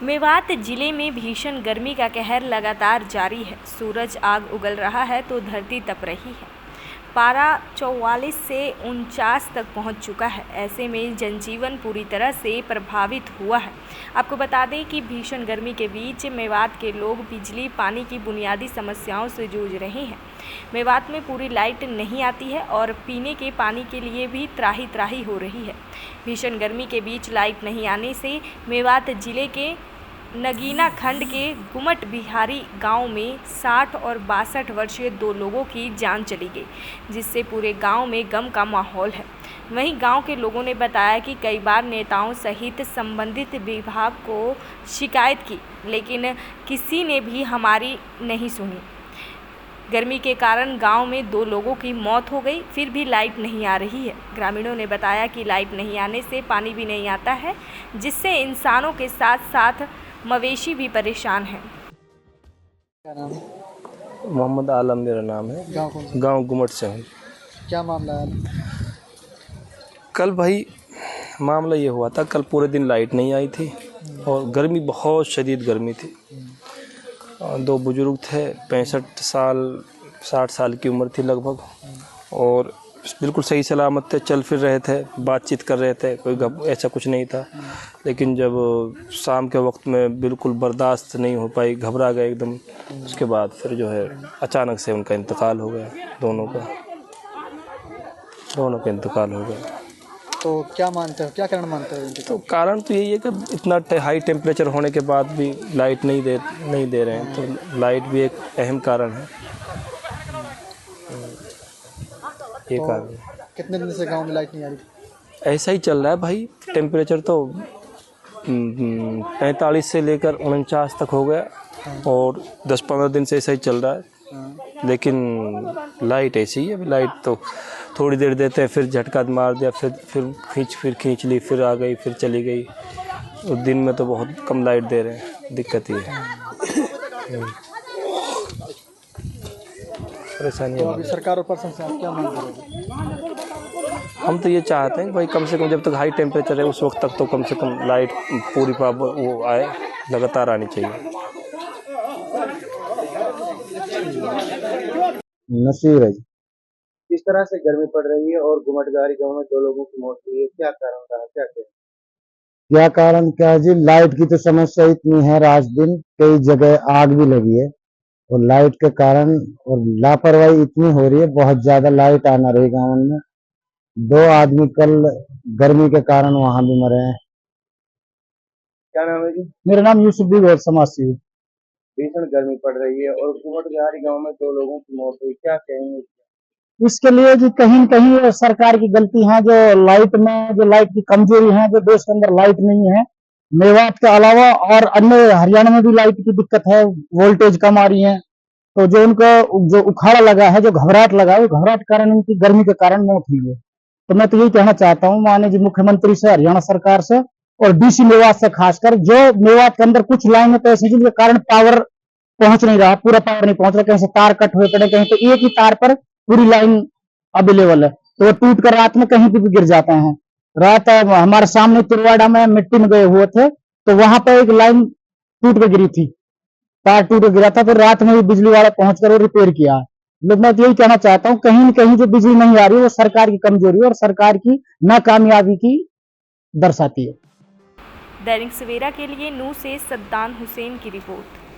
मेवात जिले में भीषण गर्मी का कहर लगातार जारी है। सूरज आग उगल रहा है तो धरती तप रही है। पारा 44 से 49 तक पहुंच चुका है। ऐसे में जनजीवन पूरी तरह से प्रभावित हुआ है। आपको बता दें कि भीषण गर्मी के बीच मेवात के लोग बिजली पानी की बुनियादी समस्याओं से जूझ रहे हैं। मेवात में पूरी लाइट नहीं आती है और पीने के पानी के लिए भी त्राही त्राही हो रही है। भीषण गर्मी के बीच लाइट नहीं आने से मेवात जिले के नगीना खंड के गुमट बिहारी गांव में 60 और 62 वर्षीय दो लोगों की जान चली गई, जिससे पूरे गांव में गम का माहौल है। वहीं गांव के लोगों ने बताया कि कई बार नेताओं सहित संबंधित विभाग को शिकायत की, लेकिन किसी ने भी हमारी नहीं सुनी। गर्मी के कारण गांव में 2 लोगों की मौत हो गई, फिर भी लाइट नहीं आ रही है। ग्रामीणों ने बताया कि लाइट नहीं आने से पानी भी नहीं आता है, जिससे इंसानों के साथ साथ मवेशी भी परेशान हैं। क्या नाम है? मोहम्मद आलम मेरा नाम है। गाँव कौन सा? गांव गुमट से हूँ। क्या मामला है? कल भाई मामला ये हुआ था, कल पूरे दिन लाइट नहीं आई थी और गर्मी बहुत शदीद गर्मी थी। 2 बुजुर्ग थे, 65 साल 60 साल की उम्र थी लगभग, और बिल्कुल सही सलामत थे, चल फिर रहे थे, बातचीत कर रहे थे, कोई ऐसा कुछ नहीं था। लेकिन जब शाम के वक्त में बिल्कुल बर्दाश्त नहीं हो पाई, घबरा गए एकदम। उसके बाद फिर जो है अचानक से उनका इंतकाल हो गया। दोनों का इंतकाल हो गया। तो क्या मानते हो, क्या कारण मानते हो इनके? तो कारण तो यही है कि इतना हाई टेम्परेचर होने के बाद भी लाइट नहीं दे रहे हैं, तो लाइट भी एक अहम कारण है। ये तो कारण कितने दिन से गांव में लाइट नहीं आ रही? ऐसा ही चल रहा है भाई। टेम्परेचर तो 45 से लेकर 49 तक हो गया और 10-15 दिन से ऐसा ही चल रहा है। लेकिन लाइट ऐसी है, लाइट तो थोड़ी देर देते हैं, फिर झटका मार दिया, फिर खींच ली, फिर आ गई, फिर चली गई। और दिन में तो बहुत कम लाइट दे रहे हैं, दिक्कत ये है। परेशानी। तो अभी सरकार और प्रशासन से आप क्या मांग करोगे? हम तो ये चाहते हैं कि भाई कम से कम जब तक हाई टेम्परेचर है उस वक्त तक तो कम से कम लाइट पूरी वो आए, लगातार आनी चाहिए। नसीर है। किस तरह से गर्मी पड़ रही है और गुमटगारी गांव में 2 लोगों की मौत हुई है, क्या कारण रहा, क्या कारण क्या है जी, लाइट की तो समस्या इतनी है, रात दिन कई जगह आग भी लगी है और लाइट के कारण और लापरवाही इतनी हो रही है, बहुत ज्यादा लाइट आना रही गाँव में। 2 आदमी कल गर्मी के कारण वहां भी मरे हैं। क्या नाम है जी? मेरा नाम यूसुफ भी बहुत समासी। भीषण गर्मी पड़ रही है और गुमटगारी गांव में 2 लोगों की मौत हुई, क्या कहेंगे? इसके लिए जी कहीं न कहीं सरकार की गलती है, जो लाइट की कमजोरी है, जो देश के अंदर लाइट नहीं है। मेवात के अलावा और अन्य हरियाणा में भी लाइट की दिक्कत है, वोल्टेज कम आ रही है। तो जो उनका जो उखाड़ा लगा है, जो घबराहट लगा है, वो घबराहट कारण उनकी गर्मी के कारण मौत हुई है। तो मैं तो यही कहना चाहता हूँ माननीय जी मुख्यमंत्री से, हरियाणा सरकार से और डीसी मेवात से, खासकर जो मेवात के अंदर कुछ लाइन तो ऐसी जिनके कारण पावर पहुंच नहीं रहा, पूरा पावर नहीं पहुंच रहा, कहीं से तार कट हुए पड़े, कहीं तो एक ही तार पर पूरी लाइन अवेलेबल है, तो वो टूट कर रात में कहीं पे भी गिर जाते हैं। रात हमारे सामने तिरवाड़ा में मिट्टी में गए हुए थे, तो वहां पर एक लाइन टूट के गिरी थी, तार टूट के गिरा था, फिर रात में भी बिजली वाला पहुंचकर वो रिपेयर किया। लेकिन मैं तो यही कहना चाहता हूँ, कहीं न कहीं जो बिजली नहीं आ रही है वो सरकार की कमजोरी और सरकार की नाकामयाबी की दर्शाती है। दैनिक सवेरा के लिए नूह से सद्दान हुसैन की रिपोर्ट।